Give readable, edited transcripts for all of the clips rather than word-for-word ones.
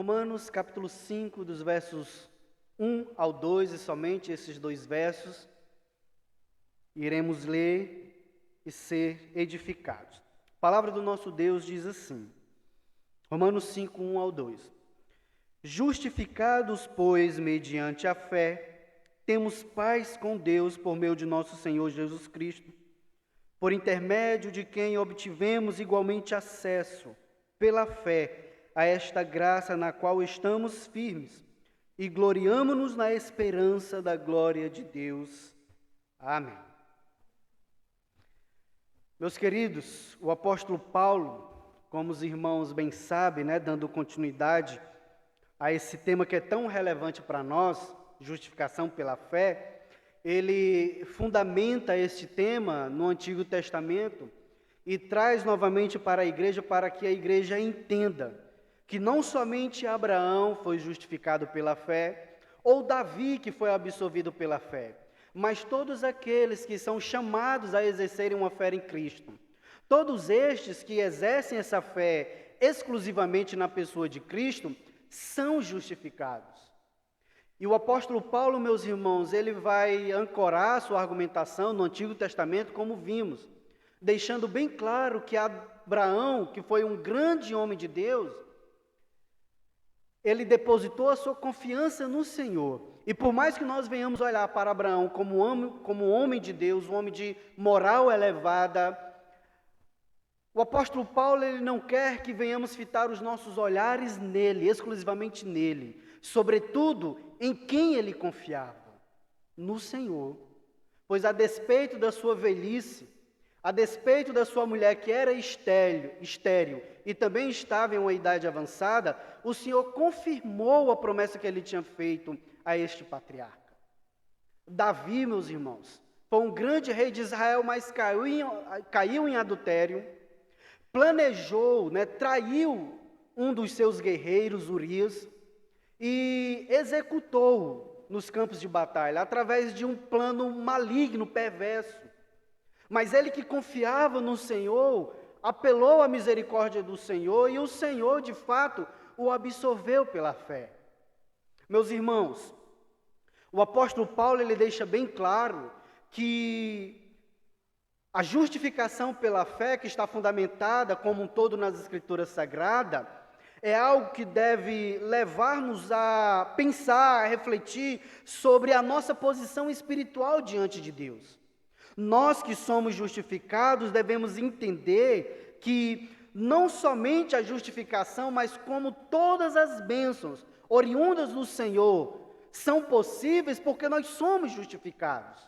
Romanos capítulo 5, dos versos 1 ao 2, e somente esses dois versos, iremos ler e ser edificados. A palavra do nosso Deus diz assim, Romanos 5, 1 ao 2. Justificados, pois, mediante a fé, temos paz com Deus por meio de nosso Senhor Jesus Cristo, por intermédio de quem obtivemos igualmente acesso, pela fé, a esta graça na qual estamos firmes, e gloriamo-nos na esperança da glória de Deus. Amém. Meus queridos, o apóstolo Paulo, como os irmãos bem sabem, dando continuidade a esse tema que é tão relevante para nós, justificação pela fé, ele fundamenta este tema no Antigo Testamento e traz novamente para a igreja, para que a igreja entenda que não somente Abraão foi justificado pela fé, ou Davi que foi absolvido pela fé, mas todos aqueles que são chamados a exercerem uma fé em Cristo. Todos estes que exercem essa fé exclusivamente na pessoa de Cristo, são justificados. E o apóstolo Paulo, meus irmãos, ele vai ancorar sua argumentação no Antigo Testamento, como vimos, deixando bem claro que Abraão, que foi um grande homem de Deus, ele depositou a sua confiança no Senhor. E por mais que nós venhamos olhar para Abraão como homem de Deus, um homem de moral elevada, o apóstolo Paulo ele não quer que venhamos fitar os nossos olhares nele, exclusivamente nele, sobretudo em quem ele confiava, no Senhor. Pois a despeito da sua velhice, a despeito da sua mulher que era estéril e também estava em uma idade avançada, o Senhor confirmou a promessa que ele tinha feito a este patriarca. Davi, meus irmãos, foi um grande rei de Israel, mas caiu em adultério, planejou, traiu um dos seus guerreiros, Urias, e executou-o nos campos de batalha, através de um plano maligno, perverso. Mas ele que confiava no Senhor, apelou à misericórdia do Senhor, e o Senhor, de fato, o absolveu pela fé. Meus irmãos, o apóstolo Paulo, ele deixa bem claro que a justificação pela fé, que está fundamentada como um todo nas Escrituras Sagradas, é algo que deve levar-nos a pensar, a refletir sobre a nossa posição espiritual diante de Deus. Nós que somos justificados devemos entender que não somente a justificação, mas como todas as bênçãos oriundas do Senhor são possíveis porque nós somos justificados.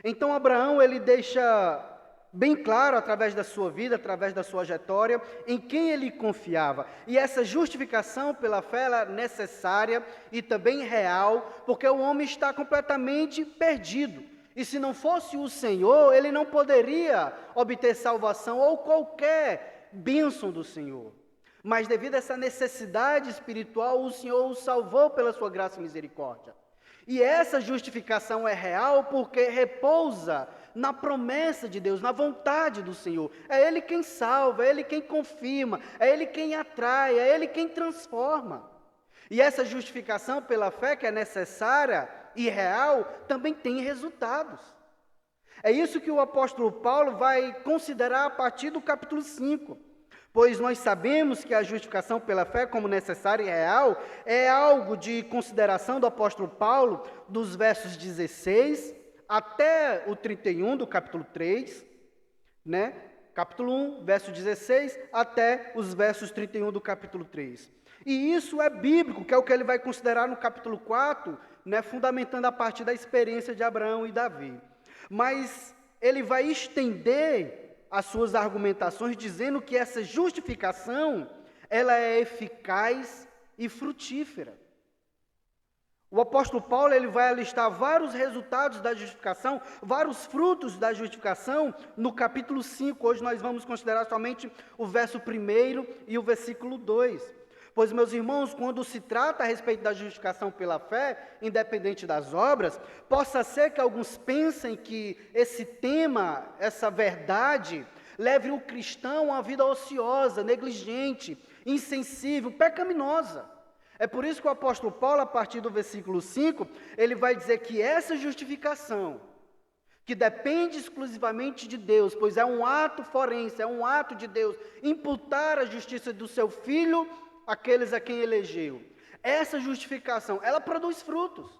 Então Abraão ele deixa bem claro através da sua vida, através da sua trajetória, em quem ele confiava. E essa justificação pela fé é necessária e também real, porque o homem está completamente perdido. E se não fosse o Senhor, ele não poderia obter salvação ou qualquer bênção do Senhor. Mas devido a essa necessidade espiritual, o Senhor o salvou pela sua graça e misericórdia. E essa justificação é real porque repousa na promessa de Deus, na vontade do Senhor. É Ele quem salva, é Ele quem confirma, é Ele quem atrai, é Ele quem transforma. E essa justificação pela fé que é necessária e real, também tem resultados. É isso que o apóstolo Paulo vai considerar a partir do capítulo 5. Pois nós sabemos que a justificação pela fé como necessária e real é algo de consideração do apóstolo Paulo, dos versos 16 até o 31 do capítulo 3, Capítulo 1, verso 16 até os versos 31 do capítulo 3. E isso é bíblico, que é o que ele vai considerar no capítulo 4, fundamentando a partir da experiência de Abraão e Davi. Mas ele vai estender as suas argumentações dizendo que essa justificação, ela é eficaz e frutífera. O apóstolo Paulo ele vai alistar vários resultados da justificação, vários frutos da justificação no capítulo 5. Hoje nós vamos considerar somente o verso 1 e o versículo 2. Pois, meus irmãos, quando se trata a respeito da justificação pela fé, independente das obras, possa ser que alguns pensem que esse tema, essa verdade, leve o cristão a uma vida ociosa, negligente, insensível, pecaminosa. É por isso que o apóstolo Paulo, a partir do versículo 5, ele vai dizer que essa justificação, que depende exclusivamente de Deus, pois é um ato forense, é um ato de Deus, imputar a justiça do seu Filho àqueles a quem elegeu. Essa justificação, ela produz frutos.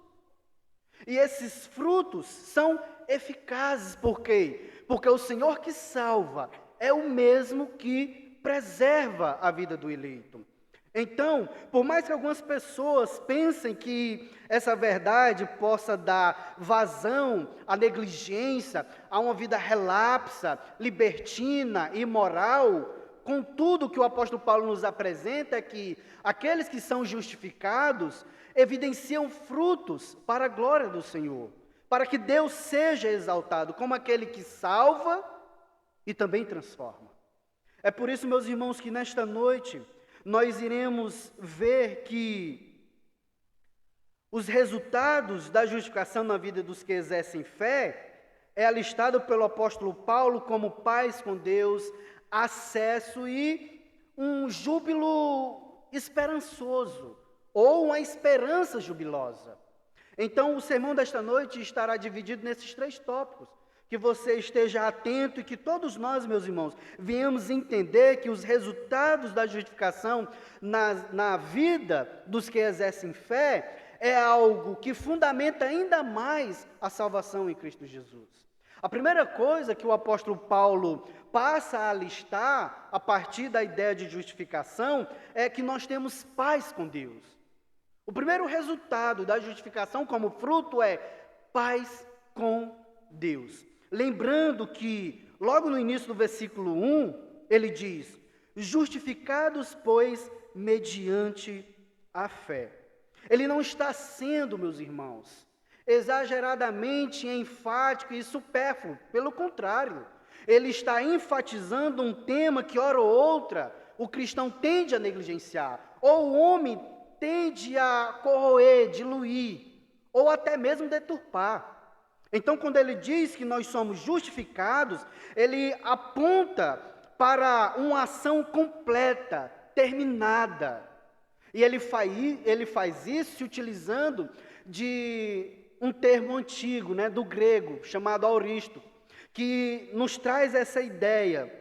E esses frutos são eficazes, por quê? Porque o Senhor que salva é o mesmo que preserva a vida do eleito. Então, por mais que algumas pessoas pensem que essa verdade possa dar vazão à negligência, a uma vida relapsa, libertina, imoral, contudo, o que o apóstolo Paulo nos apresenta é que aqueles que são justificados evidenciam frutos para a glória do Senhor, para que Deus seja exaltado como aquele que salva e também transforma. É por isso, meus irmãos, que nesta noite nós iremos ver que os resultados da justificação na vida dos que exercem fé é alistado pelo apóstolo Paulo como paz com Deus, acesso e um júbilo esperançoso, ou uma esperança jubilosa. Então, o sermão desta noite estará dividido nesses 3 tópicos. Que você esteja atento e que todos nós, meus irmãos, venhamos entender que os resultados da justificação na vida dos que exercem fé é algo que fundamenta ainda mais a salvação em Cristo Jesus. A primeira coisa que o apóstolo Paulo passa a listar a partir da ideia de justificação é que nós temos paz com Deus. O primeiro resultado da justificação como fruto é paz com Deus. Lembrando que, logo no início do versículo 1, ele diz: justificados, pois, mediante a fé. Ele não está sendo, meus irmãos, exageradamente enfático e supérfluo. Pelo contrário, ele está enfatizando um tema que, hora ou outra, o cristão tende a negligenciar, ou o homem tende a corroer, diluir, ou até mesmo deturpar. Então, quando ele diz que nós somos justificados, ele aponta para uma ação completa, terminada. E ele faz isso se utilizando de um termo antigo, do grego, chamado auristo, que nos traz essa ideia.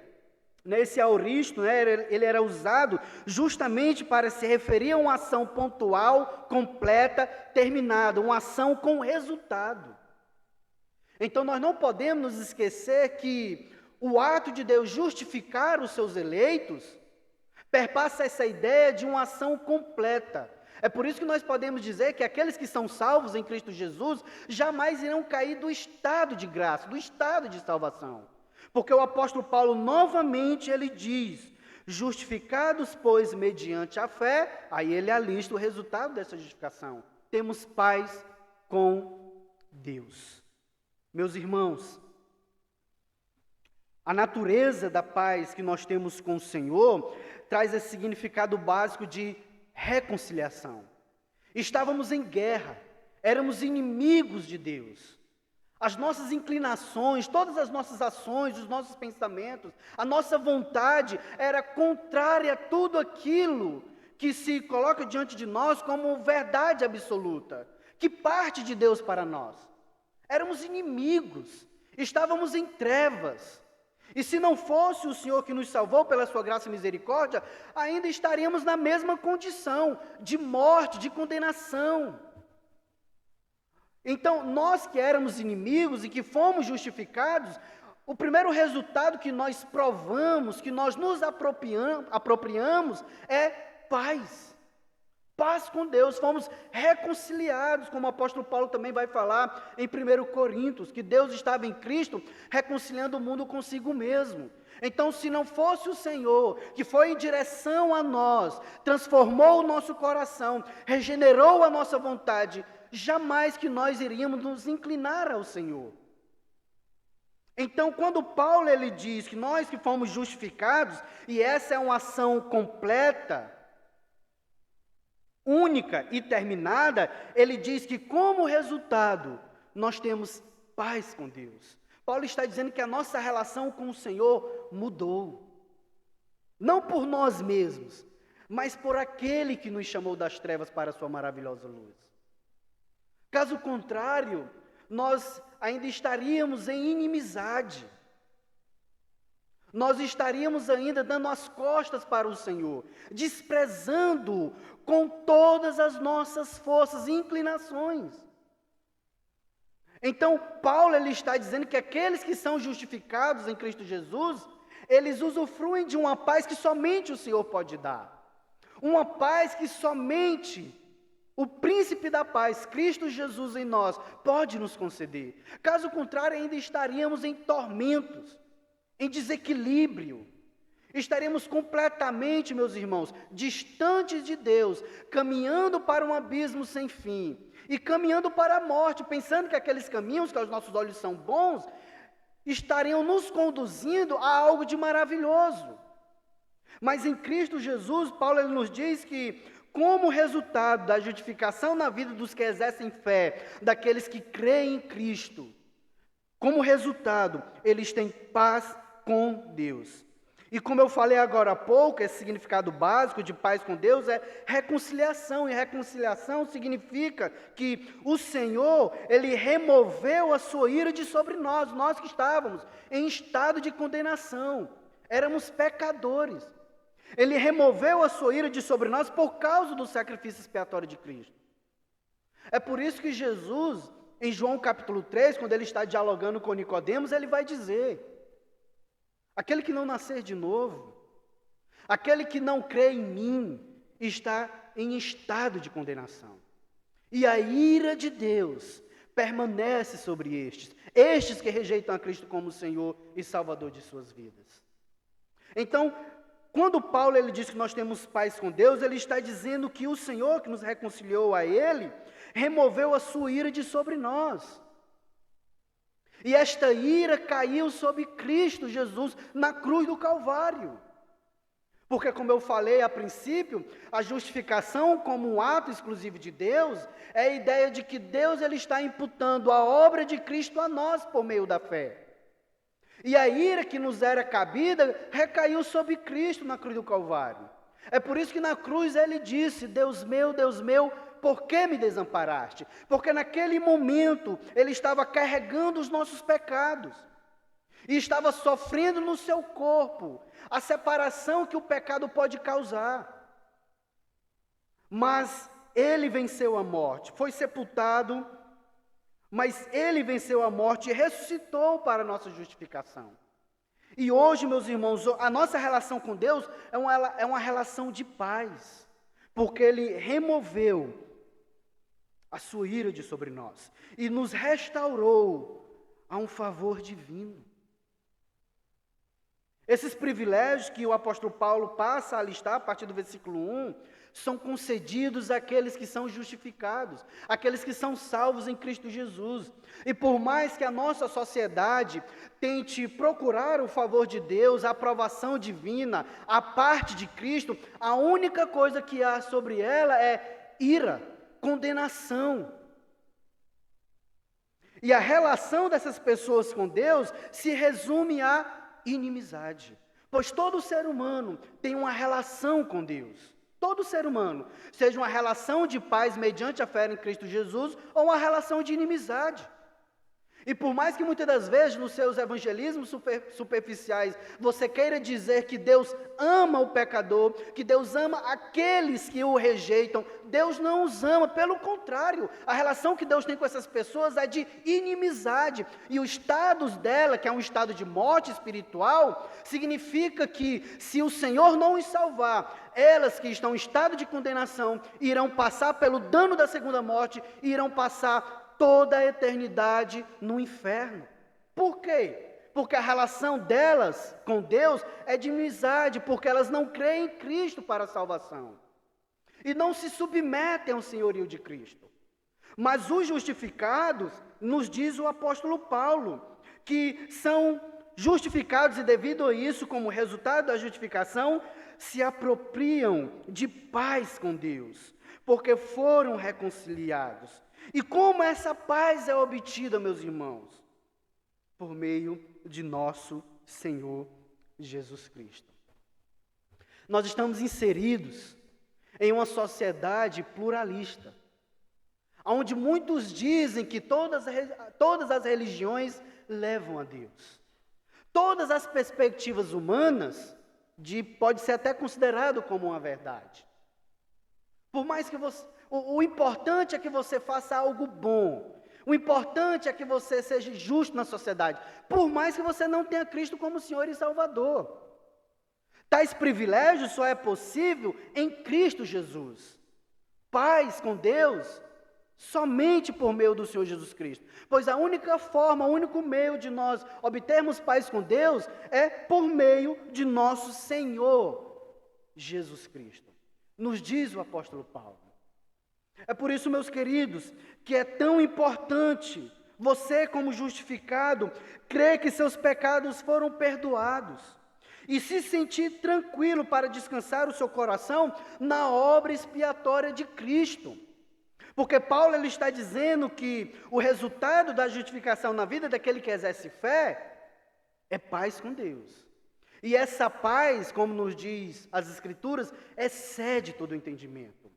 Esse auristo, ele era usado justamente para se referir a uma ação pontual, completa, terminada, uma ação com resultado. Então, nós não podemos nos esquecer que o ato de Deus justificar os seus eleitos perpassa essa ideia de uma ação completa. É por isso que nós podemos dizer que aqueles que são salvos em Cristo Jesus jamais irão cair do estado de graça, do estado de salvação. Porque o apóstolo Paulo, novamente, ele diz: justificados, pois, mediante a fé, aí ele alista o resultado dessa justificação. Temos paz com Deus. Meus irmãos, a natureza da paz que nós temos com o Senhor traz esse significado básico de reconciliação. Estávamos em guerra, éramos inimigos de Deus. As nossas inclinações, todas as nossas ações, os nossos pensamentos, a nossa vontade era contrária a tudo aquilo que se coloca diante de nós como verdade absoluta, que parte de Deus para nós. Éramos inimigos, estávamos em trevas. E se não fosse o Senhor que nos salvou pela sua graça e misericórdia, ainda estaríamos na mesma condição de morte, de condenação. Então, nós que éramos inimigos e que fomos justificados, o primeiro resultado que nós provamos, que nós nos apropriamos, é paz. Paz com Deus, fomos reconciliados, como o apóstolo Paulo também vai falar em 1 Coríntios, que Deus estava em Cristo reconciliando o mundo consigo mesmo. Então, se não fosse o Senhor, que foi em direção a nós, transformou o nosso coração, regenerou a nossa vontade, jamais que nós iríamos nos inclinar ao Senhor. Então, quando Paulo ele diz que nós que fomos justificados, e essa é uma ação completa, única e terminada, ele diz que como resultado, nós temos paz com Deus. Paulo está dizendo que a nossa relação com o Senhor mudou. Não por nós mesmos, mas por aquele que nos chamou das trevas para a sua maravilhosa luz. Caso contrário, nós ainda estaríamos em inimizade. Nós estaríamos ainda dando as costas para o Senhor, desprezando-o com todas as nossas forças e inclinações. Então, Paulo ele está dizendo que aqueles que são justificados em Cristo Jesus, eles usufruem de uma paz que somente o Senhor pode dar. Uma paz que somente o príncipe da paz, Cristo Jesus em nós, pode nos conceder. Caso contrário, ainda estaríamos em tormentos, em desequilíbrio. Estaremos completamente, meus irmãos, distantes de Deus, caminhando para um abismo sem fim. E caminhando para a morte, pensando que aqueles caminhos, que aos nossos olhos são bons, estariam nos conduzindo a algo de maravilhoso. Mas em Cristo Jesus, Paulo ele nos diz que, como resultado da justificação na vida dos que exercem fé, daqueles que creem em Cristo, como resultado, eles têm paz com Deus. E como eu falei agora há pouco, esse significado básico de paz com Deus é reconciliação, e reconciliação significa que o Senhor, Ele removeu a sua ira de sobre nós, nós que estávamos em estado de condenação, éramos pecadores. Ele removeu a sua ira de sobre nós por causa do sacrifício expiatório de Cristo. É por isso que Jesus, em João capítulo 3, quando ele está dialogando com Nicodemos, ele vai dizer: aquele que não nascer de novo, aquele que não crê em mim, está em estado de condenação. E a ira de Deus permanece sobre estes que rejeitam a Cristo como Senhor e Salvador de suas vidas. Então, quando Paulo ele diz que nós temos paz com Deus, ele está dizendo que o Senhor que nos reconciliou a Ele, removeu a sua ira de sobre nós. E esta ira caiu sobre Cristo Jesus na cruz do Calvário. Porque, como eu falei a princípio, a justificação como um ato exclusivo de Deus é a ideia de que Deus ele está imputando a obra de Cristo a nós por meio da fé. E a ira que nos era cabida recaiu sobre Cristo na cruz do Calvário. É por isso que na cruz ele disse: Deus meu, por que me desamparaste? Porque naquele momento ele estava carregando os nossos pecados e estava sofrendo no seu corpo a separação que o pecado pode causar. Mas ele venceu a morte, foi sepultado, mas ele venceu a morte e ressuscitou para a nossa justificação. E hoje, meus irmãos, a nossa relação com Deus é uma relação de paz, porque Ele removeu a sua ira de sobre nós e nos restaurou a um favor divino. Esses privilégios que o apóstolo Paulo passa a listar a partir do versículo 1, são concedidos àqueles que são justificados, àqueles que são salvos em Cristo Jesus. E por mais que a nossa sociedade tente procurar o favor de Deus, a aprovação divina, a parte de Cristo, a única coisa que há sobre ela é ira, condenação. E a relação dessas pessoas com Deus se resume a inimizade, pois todo ser humano tem uma relação com Deus. Todo ser humano, seja uma relação de paz mediante a fé em Cristo Jesus ou uma relação de inimizade. E por mais que muitas das vezes nos seus evangelismos superficiais você queira dizer que Deus ama o pecador, que Deus ama aqueles que o rejeitam, Deus não os ama, pelo contrário, a relação que Deus tem com essas pessoas é de inimizade, e o estado dela, que é um estado de morte espiritual, significa que se o Senhor não os salvar, elas que estão em estado de condenação irão passar pelo dano da segunda morte e irão passar toda a eternidade no inferno. Por quê? Porque a relação delas com Deus é de amizade, porque elas não creem em Cristo para a salvação e não se submetem ao senhorio de Cristo. Mas os justificados, nos diz o apóstolo Paulo, que são justificados e devido a isso, como resultado da justificação, se apropriam de paz com Deus, porque foram reconciliados. E como essa paz é obtida, meus irmãos? Por meio de nosso Senhor Jesus Cristo. Nós estamos inseridos em uma sociedade pluralista, onde muitos dizem que todas as religiões levam a Deus. Todas as perspectivas humanas pode ser até considerado como uma verdade. Por mais que o importante é que você faça algo bom. O importante é que você seja justo na sociedade. Por mais que você não tenha Cristo como Senhor e Salvador. Tais privilégios só é possível em Cristo Jesus. Paz com Deus somente por meio do Senhor Jesus Cristo. Pois a única forma, o único meio de nós obtermos paz com Deus é por meio de nosso Senhor Jesus Cristo. Nos diz o apóstolo Paulo. É por isso, meus queridos, que é tão importante você, como justificado, crer que seus pecados foram perdoados e se sentir tranquilo para descansar o seu coração na obra expiatória de Cristo. Porque Paulo ele está dizendo que o resultado da justificação na vida daquele que exerce fé é paz com Deus. E essa paz, como nos diz as Escrituras, excede todo o entendimento.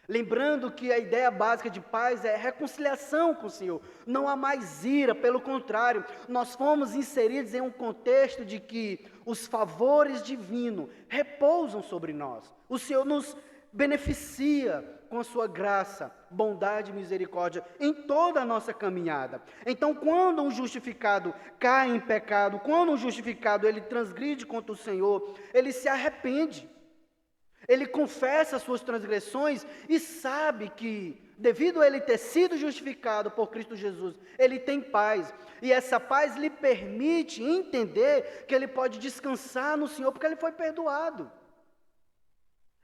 Lembrando que a ideia básica de paz é reconciliação com o Senhor. Não há mais ira, pelo contrário, nós fomos inseridos em um contexto de que os favores divinos repousam sobre nós. O Senhor nos beneficia com a sua graça, bondade e misericórdia em toda a nossa caminhada. Então, quando um justificado cai em pecado, quando um justificado ele transgride contra o Senhor, ele se arrepende. Ele confessa as suas transgressões e sabe que, devido a ele ter sido justificado por Cristo Jesus, ele tem paz. E essa paz lhe permite entender que ele pode descansar no Senhor, porque ele foi perdoado.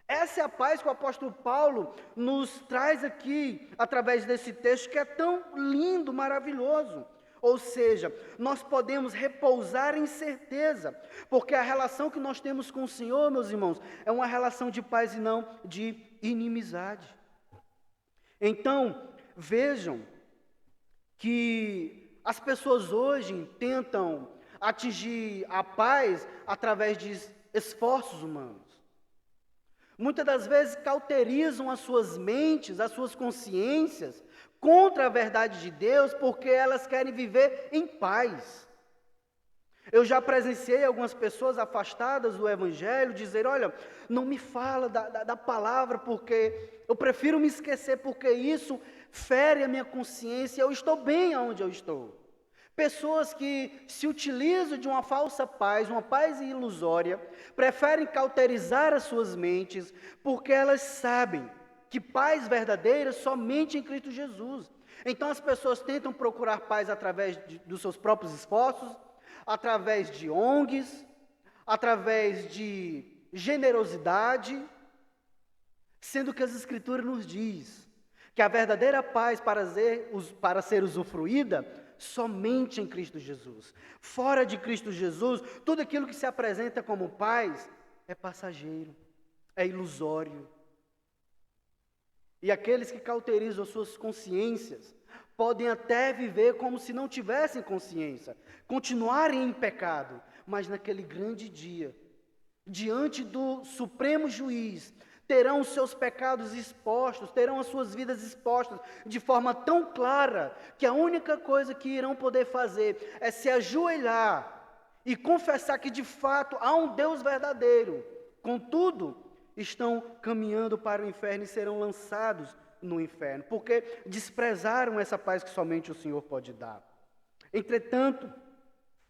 Essa é a paz que o apóstolo Paulo nos traz aqui, através desse texto, que é tão lindo, maravilhoso. Ou seja, nós podemos repousar em certeza, porque a relação que nós temos com o Senhor, meus irmãos, é uma relação de paz e não de inimizade. Então, vejam que as pessoas hoje tentam atingir a paz através de esforços humanos. Muitas das vezes cauterizam as suas mentes, as suas consciências contra a verdade de Deus, porque elas querem viver em paz. Eu já presenciei algumas pessoas afastadas do Evangelho dizer: olha, não me fala da palavra, porque eu prefiro me esquecer, porque isso fere a minha consciência, eu estou bem onde eu estou. Pessoas que se utilizam de uma falsa paz, uma paz ilusória, preferem cauterizar as suas mentes, porque elas sabem que paz verdadeira somente em Cristo Jesus. Então as pessoas tentam procurar paz através dos seus próprios esforços, através de ONGs, através de generosidade, sendo que as Escrituras nos diz que a verdadeira paz para ser usufruída somente em Cristo Jesus. Fora de Cristo Jesus, tudo aquilo que se apresenta como paz é passageiro, é ilusório. E aqueles que cauterizam suas consciências podem até viver como se não tivessem consciência, continuarem em pecado, mas naquele grande dia, diante do Supremo Juiz, terão os seus pecados expostos, terão as suas vidas expostas de forma tão clara, que a única coisa que irão poder fazer é se ajoelhar e confessar que de fato há um Deus verdadeiro. Contudo, estão caminhando para o inferno e serão lançados no inferno, porque desprezaram essa paz que somente o Senhor pode dar. Entretanto,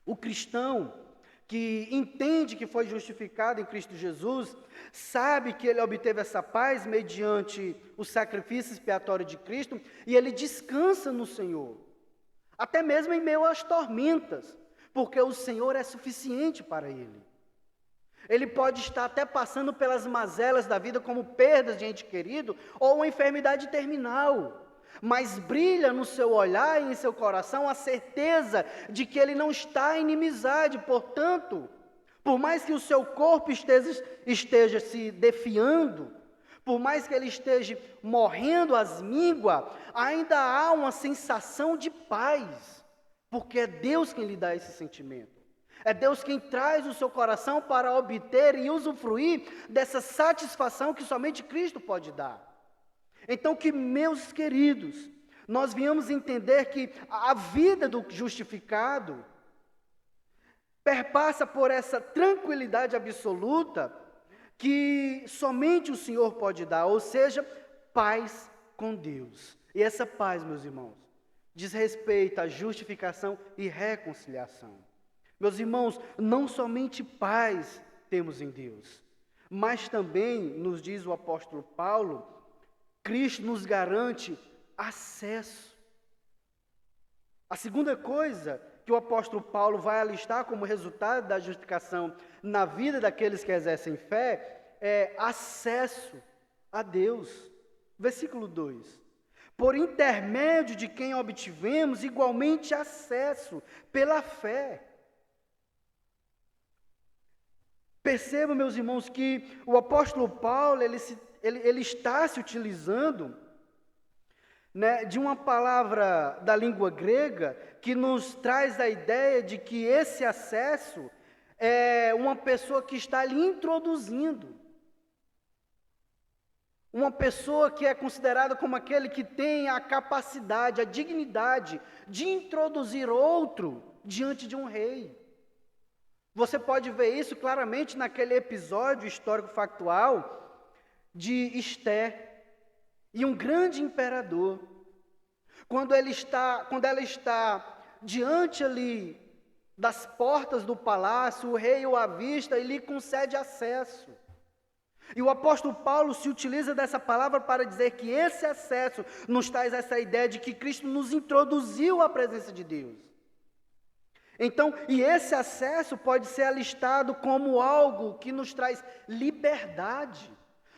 o cristão que entende que foi justificado em Cristo Jesus, sabe que ele obteve essa paz mediante o sacrifício expiatório de Cristo, e ele descansa no Senhor, até mesmo em meio às tormentas, porque o Senhor é suficiente para ele. Ele pode estar até passando pelas mazelas da vida, como perdas de ente querido, ou uma enfermidade terminal, mas brilha no seu olhar e em seu coração a certeza de que ele não está em inimizade. Portanto, por mais que o seu corpo esteja se defiando, por mais que ele esteja morrendo às mínguas, ainda há uma sensação de paz, porque é Deus quem lhe dá esse sentimento. É Deus quem traz o seu coração para obter e usufruir dessa satisfação que somente Cristo pode dar. Então, que meus queridos, nós viemos entender que a vida do justificado perpassa por essa tranquilidade absoluta que somente o Senhor pode dar, ou seja, paz com Deus. E essa paz, meus irmãos, diz respeito à justificação e reconciliação. Meus irmãos, não somente paz temos em Deus, mas também, nos diz o apóstolo Paulo, Cristo nos garante acesso. A segunda coisa que o apóstolo Paulo vai alistar como resultado da justificação na vida daqueles que exercem fé é acesso a Deus. Versículo 2. Por intermédio de quem obtivemos igualmente acesso pela fé. Percebam, meus irmãos, que o apóstolo Paulo, ele está se utilizando, né, de uma palavra da língua grega que nos traz a ideia de que esse acesso é uma pessoa que está lhe introduzindo. Uma pessoa que é considerada como aquele que tem a capacidade, a dignidade de introduzir outro diante de um rei. Você pode ver isso claramente naquele episódio histórico-factual de Esté e um grande imperador. Quando ela está diante ali das portas do palácio, o rei o avista e lhe concede acesso. E o apóstolo Paulo se utiliza dessa palavra para dizer que esse acesso nos traz essa ideia de que Cristo nos introduziu à presença de Deus. Então, e esse acesso pode ser alistado como algo que nos traz liberdade.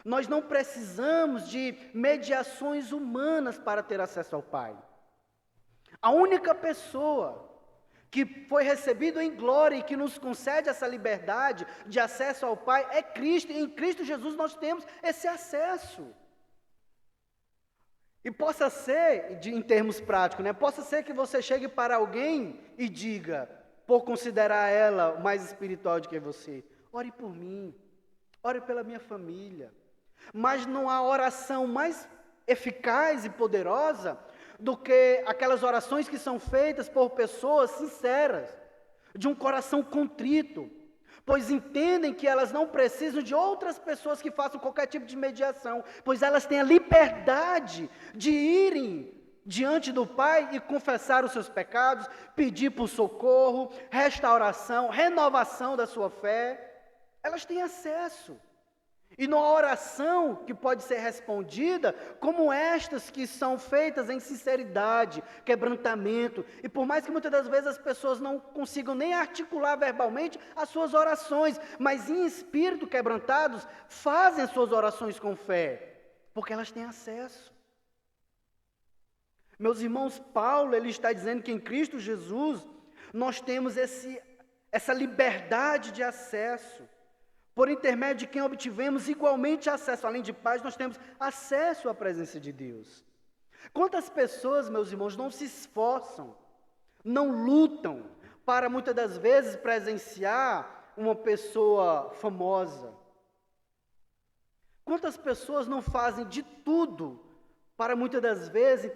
Nós não precisamos de mediações humanas para ter acesso ao Pai. A única pessoa que foi recebido em glória e que nos concede essa liberdade de acesso ao Pai é Cristo, e em Cristo Jesus nós temos esse acesso. E possa ser, em termos práticos, né, possa ser que você chegue para alguém e diga, por considerar ela mais espiritual do que você, ore por mim, ore pela minha família. Mas não há oração mais eficaz e poderosa do que aquelas orações que são feitas por pessoas sinceras, de um coração contrito, pois entendem que elas não precisam de outras pessoas que façam qualquer tipo de mediação, pois elas têm a liberdade de irem diante do Pai e confessar os seus pecados, pedir por socorro, restauração, renovação da sua fé. Elas têm acesso. E numa oração que pode ser respondida, como estas que são feitas em sinceridade, quebrantamento, e por mais que muitas das vezes as pessoas não consigam nem articular verbalmente as suas orações, mas em espírito quebrantados, fazem as suas orações com fé, porque elas têm acesso. Meus irmãos, Paulo, ele está dizendo que em Cristo Jesus, nós temos essa liberdade de acesso. Por intermédio de quem obtivemos igualmente acesso, além de paz, nós temos acesso à presença de Deus. Quantas pessoas, meus irmãos, não se esforçam, não lutam para muitas das vezes presenciar uma pessoa famosa? Quantas pessoas não fazem de tudo para muitas das vezes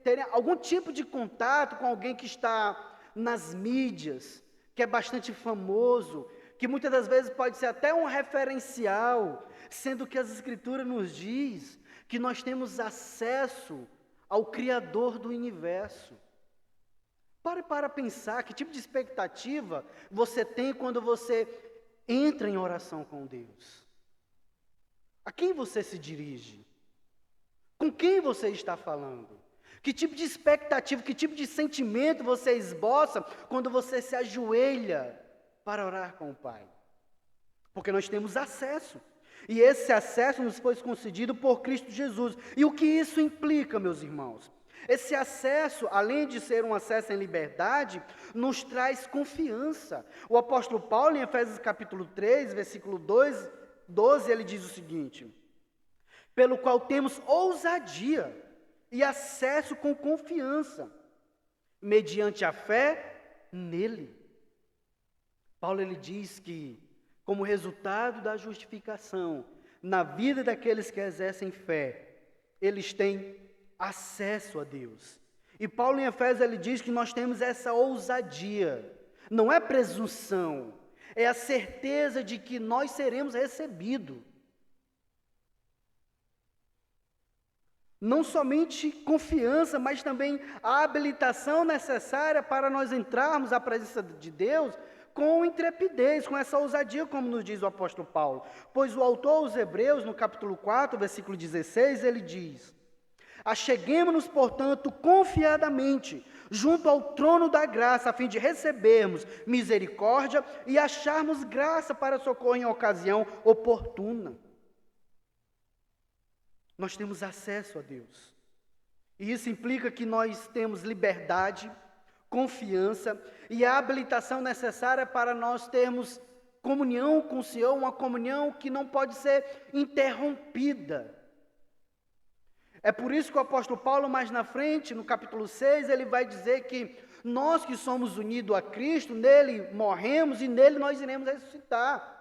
terem algum tipo de contato com alguém que está nas mídias, que é bastante famoso, que muitas das vezes pode ser até um referencial, sendo que as Escrituras nos diz que nós temos acesso ao Criador do universo. Pare para pensar que tipo de expectativa você tem quando você entra em oração com Deus. A quem você se dirige? Com quem você está falando? Que tipo de expectativa, que tipo de sentimento você esboça quando você se ajoelha para orar com o Pai? Porque nós temos acesso. E esse acesso nos foi concedido por Cristo Jesus. E o que isso implica, meus irmãos? Esse acesso, além de ser um acesso em liberdade, nos traz confiança. O apóstolo Paulo, em Efésios capítulo 3, versículo 12, ele diz o seguinte: pelo qual temos ousadia e acesso com confiança, mediante a fé nele. Paulo ele diz que, como resultado da justificação, na vida daqueles que exercem fé, eles têm acesso a Deus. E Paulo em Efésios ele diz que nós temos essa ousadia, não é presunção, é a certeza de que nós seremos recebidos. Não somente confiança, mas também a habilitação necessária para nós entrarmos à presença de Deus com intrepidez, com essa ousadia, como nos diz o apóstolo Paulo. Pois o autor aos Hebreus, no capítulo 4, versículo 16, ele diz: acheguemo-nos, portanto, confiadamente, junto ao trono da graça, a fim de recebermos misericórdia e acharmos graça para socorro em ocasião oportuna. Nós temos acesso a Deus. E isso implica que nós temos liberdade, confiança e a habilitação necessária para nós termos comunhão com o Senhor, uma comunhão que não pode ser interrompida. É por isso que o apóstolo Paulo, mais na frente, no capítulo 6, ele vai dizer que nós que somos unidos a Cristo, nele morremos e nele nós iremos ressuscitar.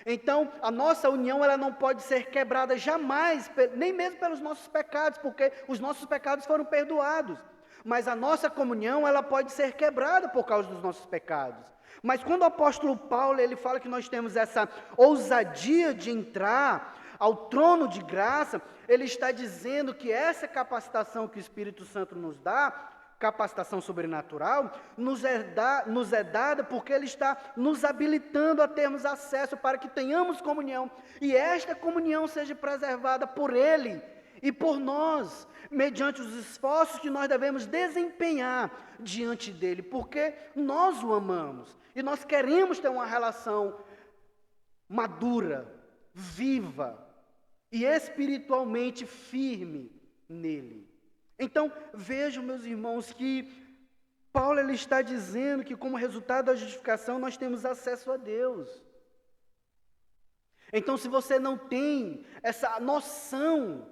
Então, a nossa união ela não pode ser quebrada jamais, nem mesmo pelos nossos pecados, porque os nossos pecados foram perdoados. Mas a nossa comunhão ela pode ser quebrada por causa dos nossos pecados. Mas quando o apóstolo Paulo ele fala que nós temos essa ousadia de entrar ao trono de graça, ele está dizendo que essa capacitação que o Espírito Santo nos dá, capacitação sobrenatural, nos é dada porque ele está nos habilitando a termos acesso para que tenhamos comunhão, e esta comunhão seja preservada por ele e por nós, mediante os esforços que nós devemos desempenhar diante dele, porque nós o amamos, e nós queremos ter uma relação madura, viva e espiritualmente firme nele. Então, vejam, meus irmãos, que Paulo ele está dizendo que como resultado da justificação nós temos acesso a Deus. Então, se você não tem essa noção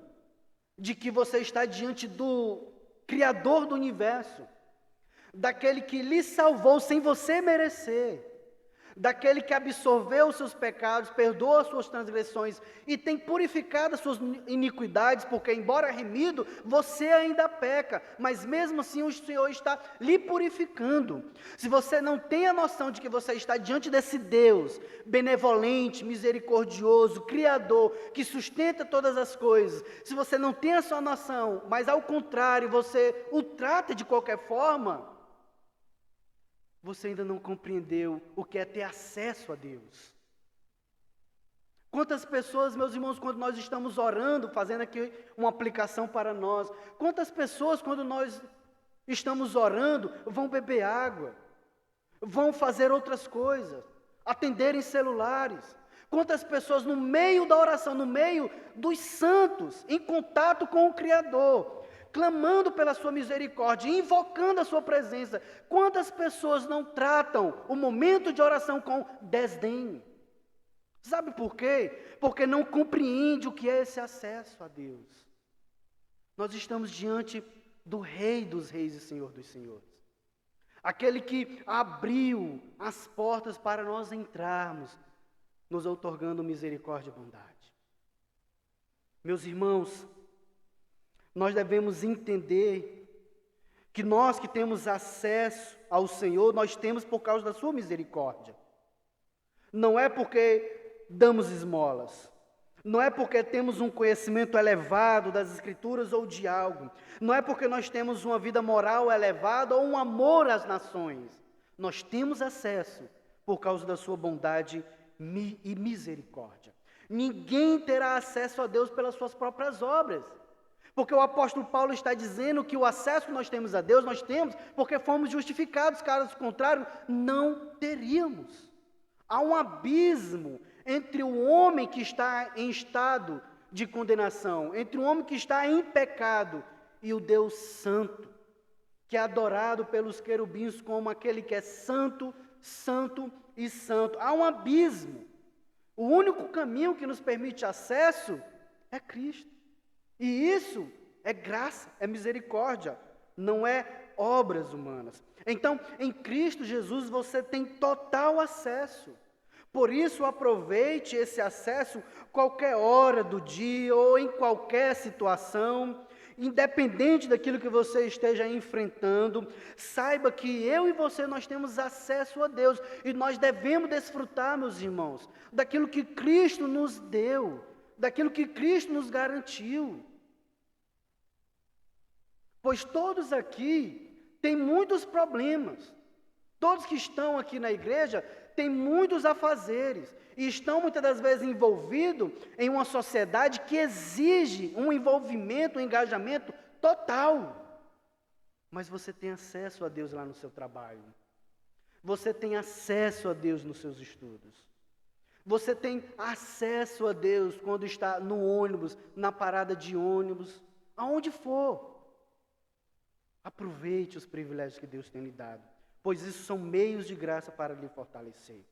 de que você está diante do Criador do universo, daquele que lhe salvou sem você merecer, daquele que absorveu os seus pecados, perdoa as suas transgressões e tem purificado as suas iniquidades, porque embora remido, você ainda peca, mas mesmo assim o Senhor está lhe purificando. Se você não tem a noção de que você está diante desse Deus benevolente, misericordioso, criador, que sustenta todas as coisas, se você não tem a sua noção, mas ao contrário, você o trata de qualquer forma, você ainda não compreendeu o que é ter acesso a Deus. Quantas pessoas, meus irmãos, quando nós estamos orando, fazendo aqui uma aplicação para nós, quantas pessoas, quando nós estamos orando, vão beber água, vão fazer outras coisas, atenderem celulares? Quantas pessoas no meio da oração, no meio dos santos, em contato com o Criador, clamando pela sua misericórdia, invocando a sua presença, quantas pessoas não tratam o momento de oração com desdém? Sabe por quê? Porque não compreende o que é esse acesso a Deus. Nós estamos diante do Rei dos Reis e Senhor dos Senhores, aquele que abriu as portas para nós entrarmos, nos outorgando misericórdia e bondade. Meus irmãos, nós devemos entender que nós que temos acesso ao Senhor, nós temos por causa da sua misericórdia. Não é porque damos esmolas, não é porque temos um conhecimento elevado das Escrituras ou de algo, não é porque nós temos uma vida moral elevada ou um amor às nações. Nós temos acesso por causa da sua bondade e misericórdia. Ninguém terá acesso a Deus pelas suas próprias obras. Porque o apóstolo Paulo está dizendo que o acesso que nós temos a Deus, nós temos porque fomos justificados, caso contrário, não teríamos. Há um abismo entre o homem que está em estado de condenação, entre o homem que está em pecado e o Deus santo, que é adorado pelos querubins como aquele que é santo, santo e santo. Há um abismo. O único caminho que nos permite acesso é Cristo. E isso é graça, é misericórdia, não é obras humanas. Então, em Cristo Jesus você tem total acesso. Por isso, aproveite esse acesso qualquer hora do dia ou em qualquer situação, independente daquilo que você esteja enfrentando. Saiba que eu e você, nós temos acesso a Deus e nós devemos desfrutar, meus irmãos, daquilo que Cristo nos deu, daquilo que Cristo nos garantiu. Pois todos aqui têm muitos problemas. Todos que estão aqui na igreja têm muitos afazeres e estão muitas das vezes envolvidos em uma sociedade que exige um envolvimento, um engajamento total. Mas você tem acesso a Deus lá no seu trabalho. Você tem acesso a Deus nos seus estudos. Você tem acesso a Deus quando está no ônibus, na parada de ônibus, aonde for. Aproveite os privilégios que Deus tem lhe dado, pois isso são meios de graça para lhe fortalecer.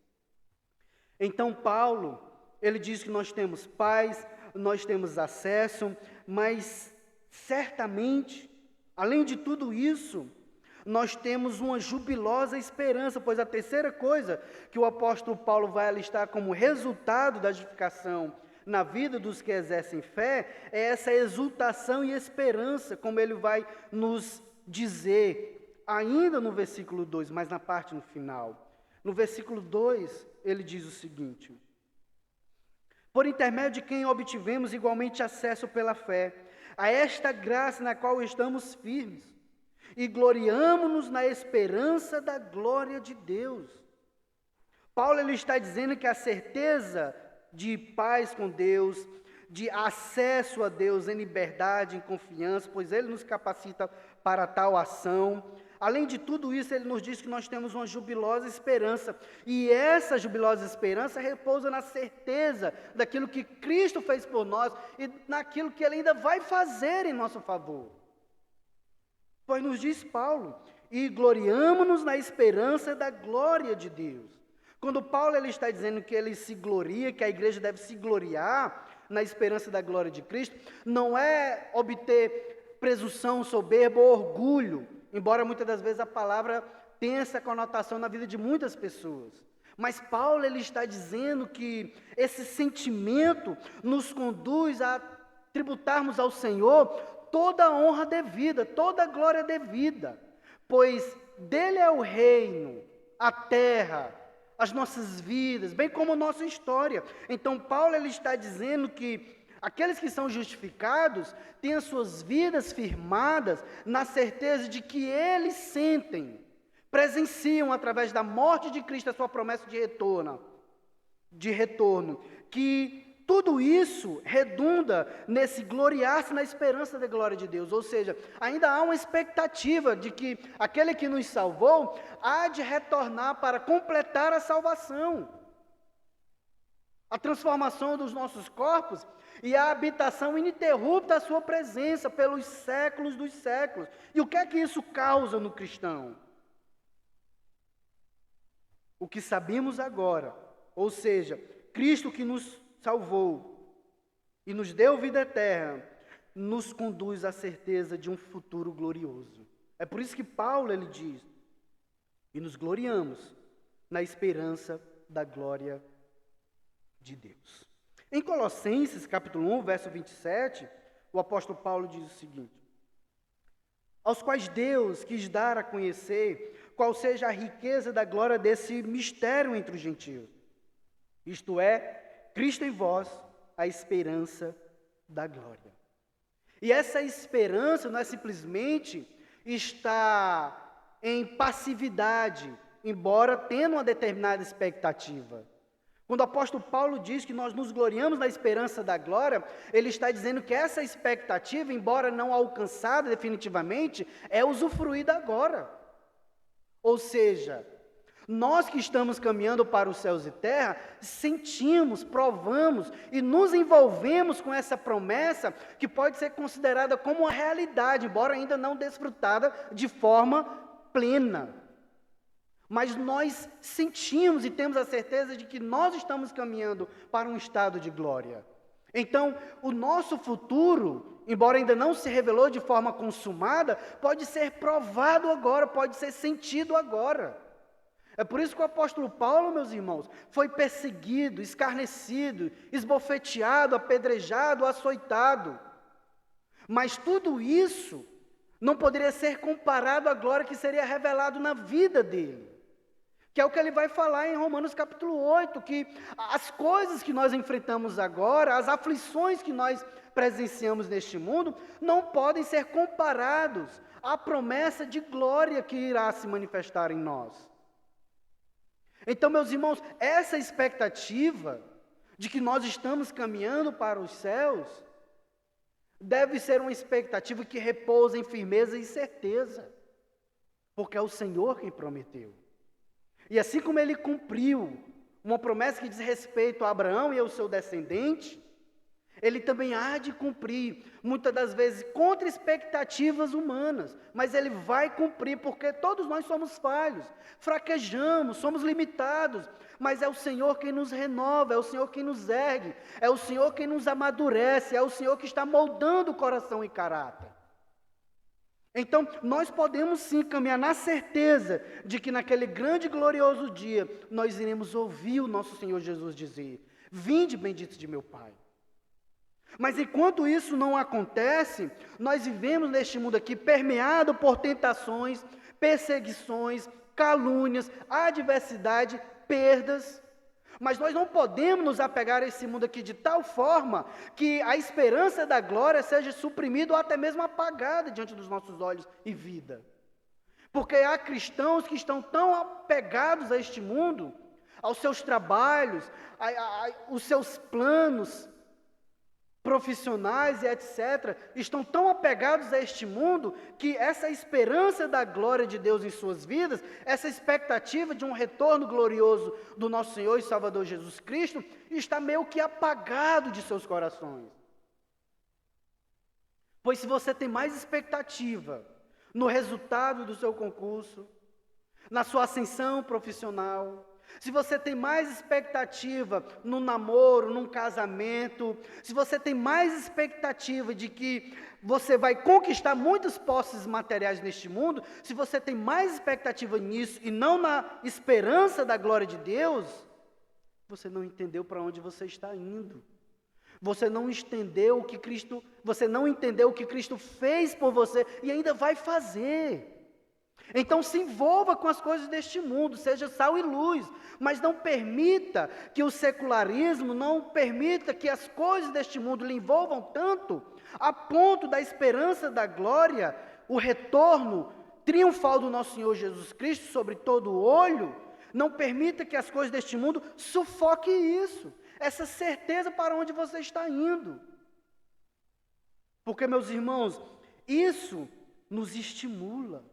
Então Paulo, ele diz que nós temos paz, nós temos acesso, mas certamente, além de tudo isso, nós temos uma jubilosa esperança, pois a terceira coisa que o apóstolo Paulo vai alistar como resultado da justificação na vida dos que exercem fé, é essa exultação e esperança, como ele vai nos dizer, ainda no versículo 2, mas na parte no final. No versículo 2, ele diz o seguinte: por intermédio de quem obtivemos igualmente acesso pela fé, a esta graça na qual estamos firmes, e gloriamo-nos na esperança da glória de Deus. Paulo ele está dizendo que a certeza de paz com Deus, de acesso a Deus em liberdade, em confiança, pois Ele nos capacita para tal ação. Além de tudo isso, Ele nos diz que nós temos uma jubilosa esperança, e essa jubilosa esperança repousa na certeza daquilo que Cristo fez por nós e naquilo que Ele ainda vai fazer em nosso favor. Pois nos diz Paulo, e gloriamo-nos na esperança da glória de Deus. Quando Paulo ele está dizendo que ele se gloria, que a igreja deve se gloriar na esperança da glória de Cristo, não é obter presunção, soberba ou orgulho, embora muitas das vezes a palavra tenha essa conotação na vida de muitas pessoas. Mas Paulo ele está dizendo que esse sentimento nos conduz a tributarmos ao Senhor toda a honra devida, toda a glória devida, pois dele é o reino, a terra, as nossas vidas, bem como a nossa história. Então Paulo ele está dizendo que aqueles que são justificados têm as suas vidas firmadas na certeza de que eles sentem, presenciam através da morte de Cristo a sua promessa de retorno, que tudo isso redunda nesse gloriar-se na esperança da glória de Deus, ou seja, ainda há uma expectativa de que aquele que nos salvou há de retornar para completar a salvação, a transformação dos nossos corpos e a habitação ininterrupta da sua presença pelos séculos dos séculos. E o que é que isso causa no cristão? O que sabemos agora, ou seja, Cristo que nos salvou e nos deu vida eterna, nos conduz à certeza de um futuro glorioso. É por isso que Paulo ele diz, e nos gloriamos na esperança da glória de Deus. Em Colossenses capítulo 1, verso 27, o apóstolo Paulo diz o seguinte: aos quais Deus quis dar a conhecer qual seja a riqueza da glória desse mistério entre os gentios, isto é, Cristo em vós, a esperança da glória. E essa esperança não é simplesmente estar em passividade, embora tendo uma determinada expectativa. Quando o apóstolo Paulo diz que nós nos gloriamos na esperança da glória, ele está dizendo que essa expectativa, embora não alcançada definitivamente, é usufruída agora. Ou seja, nós que estamos caminhando para os céus e terra, sentimos, provamos e nos envolvemos com essa promessa que pode ser considerada como uma realidade, embora ainda não desfrutada de forma plena. Mas nós sentimos e temos a certeza de que nós estamos caminhando para um estado de glória. Então, o nosso futuro embora ainda não se revelou de forma consumada, pode ser provado agora, pode ser sentido agora. É por isso que o apóstolo Paulo, meus irmãos, foi perseguido, escarnecido, esbofeteado, apedrejado, açoitado. Mas tudo isso não poderia ser comparado à glória que seria revelado na vida dele. Que é o que ele vai falar em Romanos capítulo 8, que as coisas que nós enfrentamos agora, as aflições que nós presenciamos neste mundo, não podem ser comparados à promessa de glória que irá se manifestar em nós. Então, meus irmãos, essa expectativa de que nós estamos caminhando para os céus, deve ser uma expectativa que repousa em firmeza e certeza, porque é o Senhor quem prometeu. E assim como ele cumpriu uma promessa que diz respeito a Abraão e ao seu descendente, ele também há de cumprir, muitas das vezes contra expectativas humanas, mas ele vai cumprir, porque todos nós somos falhos, fraquejamos, somos limitados, mas é o Senhor quem nos renova, é o Senhor quem nos ergue, é o Senhor quem nos amadurece, é o Senhor que está moldando o coração e caráter. Então, nós podemos sim caminhar na certeza de que naquele grande e glorioso dia, nós iremos ouvir o nosso Senhor Jesus dizer: vinde benditos de meu Pai. Mas enquanto isso não acontece, nós vivemos neste mundo aqui permeado por tentações, perseguições, calúnias, adversidade, perdas. Mas nós não podemos nos apegar a esse mundo aqui de tal forma que a esperança da glória seja suprimida ou até mesmo apagada diante dos nossos olhos e vida. Porque há cristãos que estão tão apegados a este mundo, aos seus trabalhos, os seus planos profissionais e etc., estão tão apegados a este mundo, que essa esperança da glória de Deus em suas vidas, essa expectativa de um retorno glorioso do nosso Senhor e Salvador Jesus Cristo, está meio que apagado de seus corações. Pois se você tem mais expectativa no resultado do seu concurso, na sua ascensão profissional, se você tem mais expectativa no namoro, num casamento, se você tem mais expectativa de que você vai conquistar muitas posses materiais neste mundo, se você tem mais expectativa nisso e não na esperança da glória de Deus, você não entendeu para onde você está indo. Você não entendeu o que Cristo fez por você e ainda vai fazer. Então se envolva com as coisas deste mundo, seja sal e luz, mas não permita que o secularismo, não permita que as coisas deste mundo lhe envolvam tanto, a ponto da esperança da glória, o retorno triunfal do nosso Senhor Jesus Cristo sobre todo o olho, não permita que as coisas deste mundo sufoquem isso, essa certeza para onde você está indo. Porque, meus irmãos, isso nos estimula.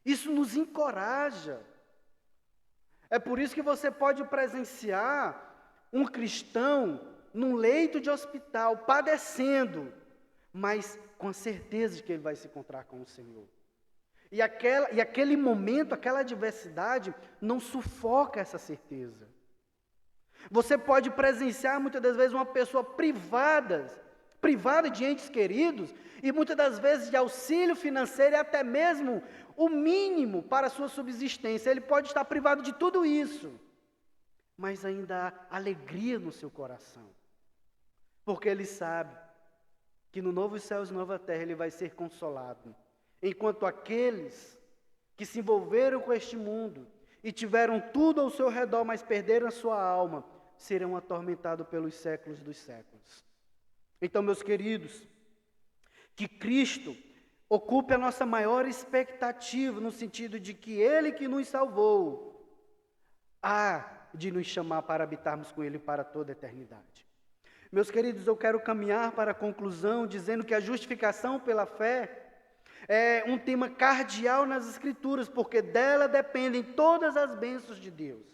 Isso nos encoraja. É por isso que você pode presenciar um cristão num leito de hospital, padecendo, mas com a certeza de que ele vai se encontrar com o Senhor. E aquele momento, aquela adversidade, não sufoca essa certeza. Você pode presenciar muitas das vezes uma pessoa privada de entes queridos, e muitas das vezes de auxílio financeiro e até mesmo o mínimo para a sua subsistência. Ele pode estar privado de tudo isso, mas ainda há alegria no seu coração, porque ele sabe que no novo céu e nova terra ele vai ser consolado, enquanto aqueles que se envolveram com este mundo e tiveram tudo ao seu redor, mas perderam a sua alma, serão atormentados pelos séculos dos séculos. Então, meus queridos, que Cristo ocupe a nossa maior expectativa, no sentido de que Ele que nos salvou, há de nos chamar para habitarmos com Ele para toda a eternidade. Meus queridos, eu quero caminhar para a conclusão, dizendo que a justificação pela fé é um tema cardeal nas Escrituras, porque dela dependem todas as bênçãos de Deus.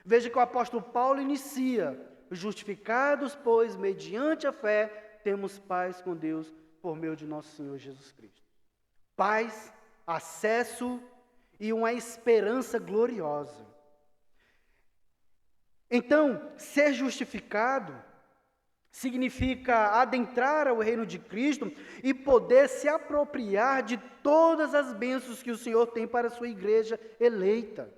Veja que o apóstolo Paulo inicia: justificados, pois, mediante a fé, temos paz com Deus por meio de nosso Senhor Jesus Cristo. Paz, acesso e uma esperança gloriosa. Então, ser justificado significa adentrar ao reino de Cristo e poder se apropriar de todas as bênçãos que o Senhor tem para a sua igreja eleita.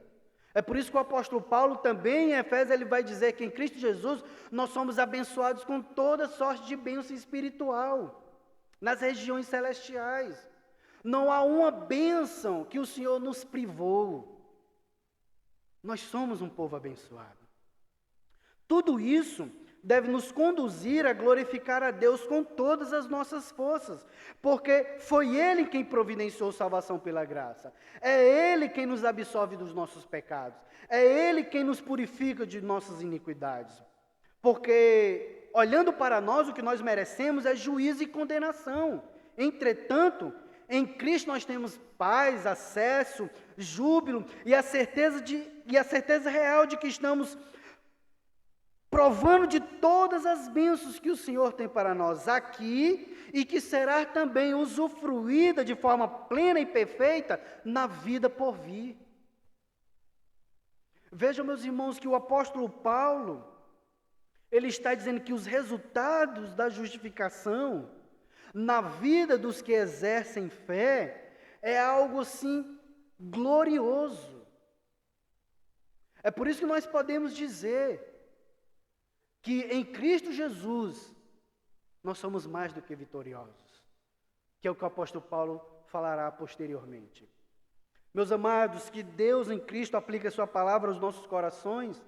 É por isso que o apóstolo Paulo também, em Efésios, ele vai dizer que em Cristo Jesus nós somos abençoados com toda sorte de bênção espiritual, nas regiões celestiais. Não há uma bênção que o Senhor nos privou. Nós somos um povo abençoado. Tudo isso deve nos conduzir a glorificar a Deus com todas as nossas forças, porque foi Ele quem providenciou salvação pela graça, é Ele quem nos absolve dos nossos pecados, é Ele quem nos purifica de nossas iniquidades, porque olhando para nós o que nós merecemos é juízo e condenação. Entretanto, em Cristo nós temos paz, acesso, júbilo e a certeza real de que estamos provando de todas as bênçãos que o Senhor tem para nós aqui e que será também usufruída de forma plena e perfeita na vida por vir. Vejam, meus irmãos, que o apóstolo Paulo, ele está dizendo que os resultados da justificação na vida dos que exercem fé é algo assim glorioso. É por isso que nós podemos dizer que em Cristo Jesus nós somos mais do que vitoriosos, que é o que o apóstolo Paulo falará posteriormente. Meus amados, que Deus em Cristo aplique a sua palavra aos nossos corações,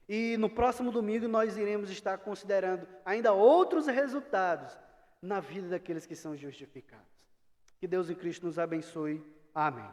e no próximo domingo nós iremos estar considerando ainda outros resultados na vida daqueles que são justificados. Que Deus em Cristo nos abençoe. Amém.